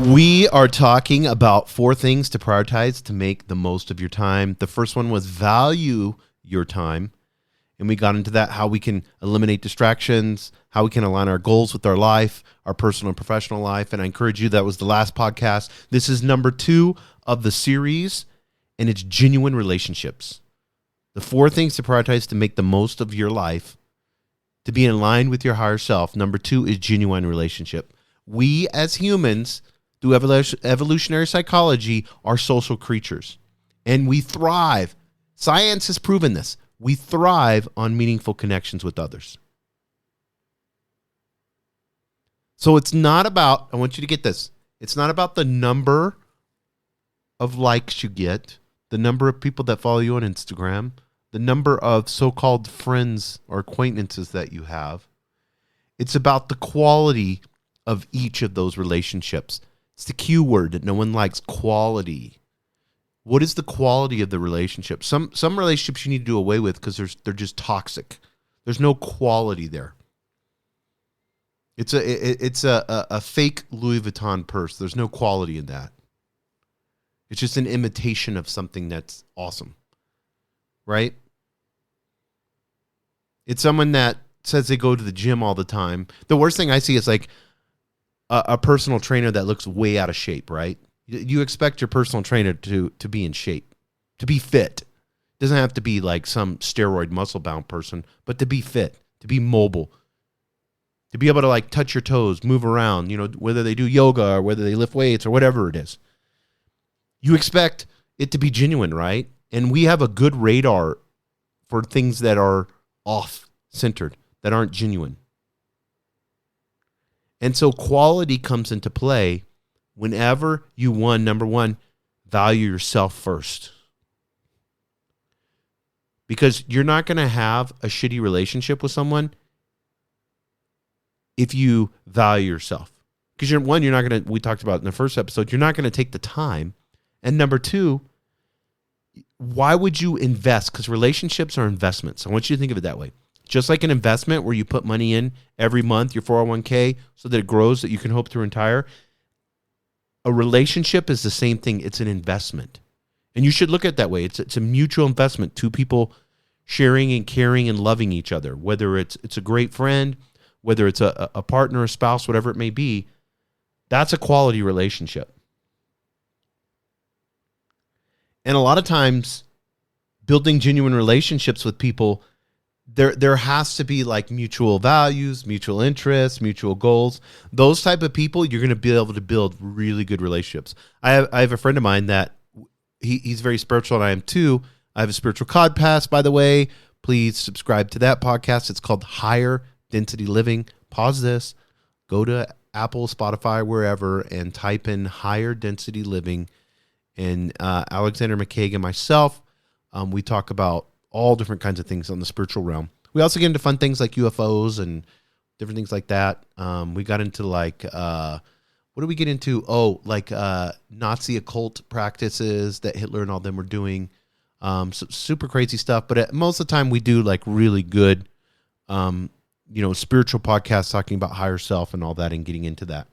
We are talking about 4 things to prioritize to make the most of your time. The first one was value your time. And we got into that, how we can eliminate distractions, how we can align our goals with our life, our personal and professional life. And I encourage you, that was the last podcast. This is number 2 of the series, and it's genuine relationships. The 4 things to prioritize to make the most of your life, to be in line with your higher self. Number 2 is genuine relationship. We as humans, through evolutionary psychology, are social creatures, and we thrive. Science has proven this. We thrive on meaningful connections with others. So it's not about, I want you to get this, it's not about the number of likes you get, the number of people that follow you on Instagram, the number of so-called friends or acquaintances that you have. It's about the quality of each of those relationships. It's the Q word that no one likes, quality. What is the quality of the relationship? Some relationships you need to do away with because they're just toxic. There's no quality there. It's a fake Louis Vuitton purse. There's no quality in that. It's just an imitation of something that's awesome, right? It's someone that says they go to the gym all the time. The worst thing I see is like a personal trainer that looks way out of shape, right? You expect your personal trainer to be in shape, to be fit. It doesn't have to be like some steroid muscle-bound person, but to be fit, to be mobile, to be able to like touch your toes, move around, whether they do yoga or whether they lift weights or whatever it is. You expect it to be genuine, right? And we have a good radar for things that are off-centered, that aren't genuine. And so quality comes into play whenever you, number one, value yourself first. Because you're not going to have a shitty relationship with someone if you value yourself. Because you're not going to, we talked about in the first episode, you're not going to take the time. And number 2, why would you invest? Because relationships are investments. I want you to think of it that way. Just like an investment where you put money in every month, your 401k, so that it grows, that you can hope to retire. A relationship is the same thing. It's an investment. And you should look at it that way. It's a mutual investment. 2 people sharing and caring and loving each other, whether it's a great friend, whether it's a partner, a spouse, whatever it may be. That's a quality relationship. And a lot of times, building genuine relationships with people, there has to be like mutual values, mutual interests, mutual goals. Those type of people, you're going to be able to build really good relationships. I have a friend of mine that he's very spiritual, and I am too. I have a spiritual podcast, by the way. Please subscribe to that podcast. It's called Higher Density Living. Pause this. Go to Apple, Spotify, wherever, and type in Higher Density Living. And Alexander McCaig and myself, we talk about all different kinds of things on the spiritual realm. We also get into fun things like UFOs and different things like that. We got into like, what do we get into? Oh, like Nazi occult practices that Hitler and all them were doing. So super crazy stuff. But most of the time we do like really good, spiritual podcasts talking about higher self and all that and getting into that.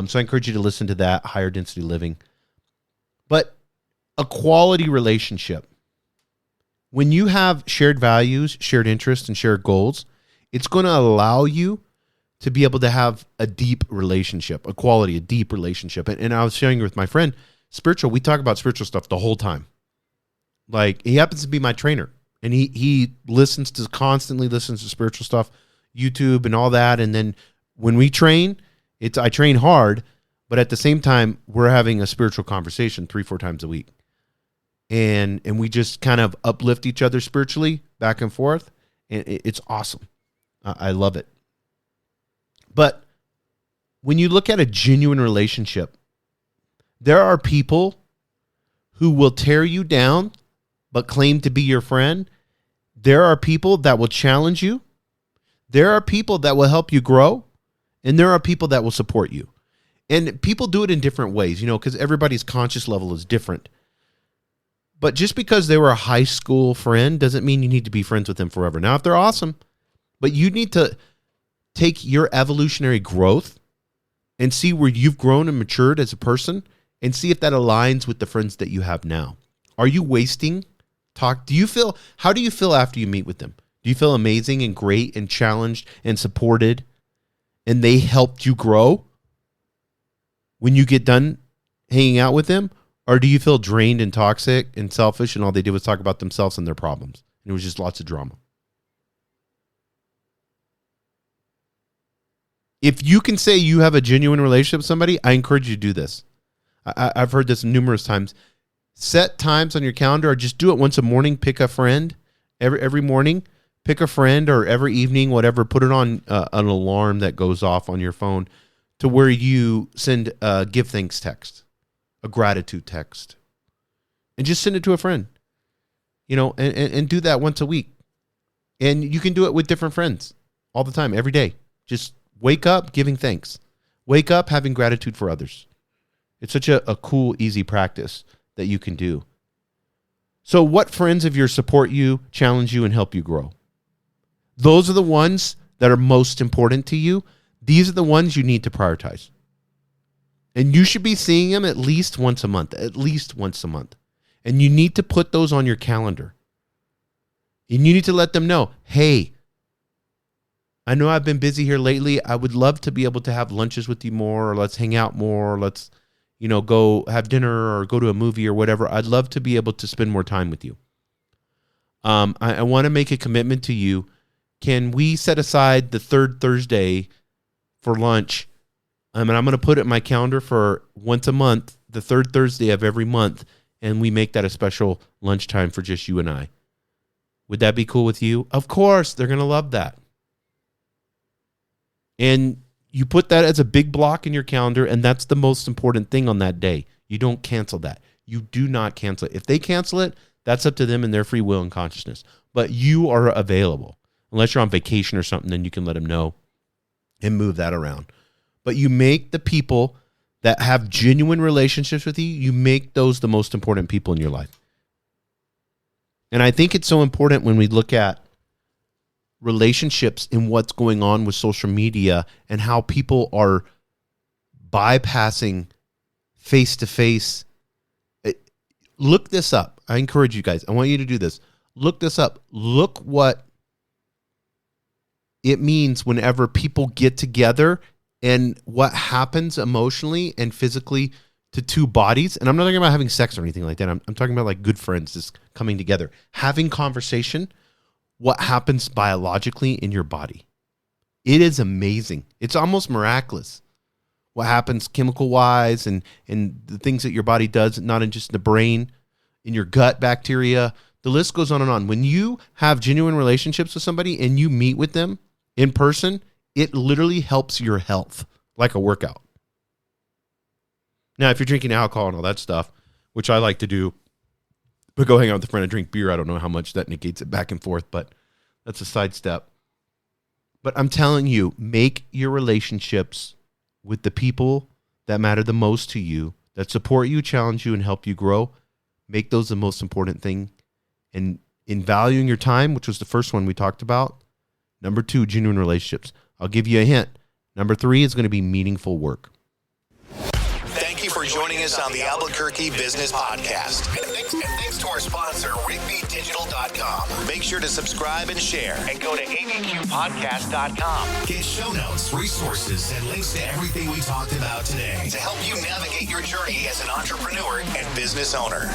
So I encourage you to listen to that, Higher Density Living. But a quality relationship. When you have shared values, shared interests, and shared goals, it's going to allow you to be able to have a deep relationship, a deep relationship. And I was sharing with my friend, we talk about spiritual stuff the whole time. Like, he happens to be my trainer, and he constantly listens to spiritual stuff, YouTube and all that. And then when we train, I train hard, but at the same time, we're having a spiritual conversation 3-4 times a week. And we just kind of uplift each other spiritually back and forth. And it's awesome. I love it. But when you look at a genuine relationship, there are people who will tear you down but claim to be your friend. There are people that will challenge you. There are people that will help you grow. And there are people that will support you. And people do it in different ways, because everybody's conscious level is different. But just because they were a high school friend doesn't mean you need to be friends with them forever. Now, if they're awesome, but you need to take your evolutionary growth and see where you've grown and matured as a person, and see if that aligns with the friends that you have now. Are you wasting talk? How do you feel after you meet with them? Do you feel amazing and great and challenged and supported, and they helped you grow when you get done hanging out with them? Or do you feel drained and toxic and selfish, and all they did was talk about themselves and their problems? And it was just lots of drama. If you can say you have a genuine relationship with somebody, I encourage you to do this. I've heard this numerous times. Set times on your calendar, or just do it once a morning. Pick a friend every morning. Pick a friend, or every evening, whatever. Put it on an alarm that goes off on your phone to where you send a give thanks text, a gratitude text, and just send it to a friend. And do that once a week. And you can do it with different friends all the time, every day. Just wake up giving thanks. Wake up having gratitude for others. It's such a cool, easy practice that you can do. So what friends of yours support you, challenge you, and help you grow? Those are the ones that are most important to you. These are the ones you need to prioritize. And you should be seeing them at least once a month. And you need to put those on your calendar. And you need to let them know, hey, I know I've been busy here lately. I would love to be able to have lunches with you more, or let's hang out more, or let's, go have dinner or go to a movie or whatever. I'd love to be able to spend more time with you. I want to make a commitment to you. Can we set aside the third Thursday for lunch? And I'm going to put it in my calendar for once a month, the third Thursday of every month, and we make that a special lunchtime for just you and I. Would that be cool with you? Of course, they're going to love that. And you put that as a big block in your calendar, and that's the most important thing on that day. You don't cancel that. You do not cancel it. If they cancel it, that's up to them and their free will and consciousness. But you are available. Unless you're on vacation or something, then you can let them know and move that around. But you make the people that have genuine relationships with you, you make those the most important people in your life. And I think it's so important when we look at relationships and what's going on with social media and how people are bypassing face-to-face. Look this up. I encourage you guys. I want you to do this. Look this up. Look what it means whenever people get together and what happens emotionally and physically to two bodies. And I'm not talking about having sex or anything like that. I'm talking about like good friends just coming together, having conversation, what happens biologically in your body. It is amazing. It's almost miraculous what happens chemical-wise and the things that your body does, not in just the brain, in your gut bacteria. The list goes on and on. When you have genuine relationships with somebody and you meet with them in person, it literally helps your health like a workout. Now, if you're drinking alcohol and all that stuff, which I like to do, but go hang out with a friend and drink beer, I don't know how much that negates it back and forth, but that's a sidestep. But I'm telling you, make your relationships with the people that matter the most to you, that support you, challenge you, and help you grow. Make those the most important thing. And in valuing your time, which was the first one we talked about. Number 2, genuine relationships. I'll give you a hint. Number 3 is going to be meaningful work. Thank you for joining us on the Albuquerque Business Podcast. And thanks to our sponsor, RigbyDigital.com. Make sure to subscribe and share. And go to abqpodcast.com. Get show notes, resources, and links to everything we talked about today to help you navigate your journey as an entrepreneur and business owner.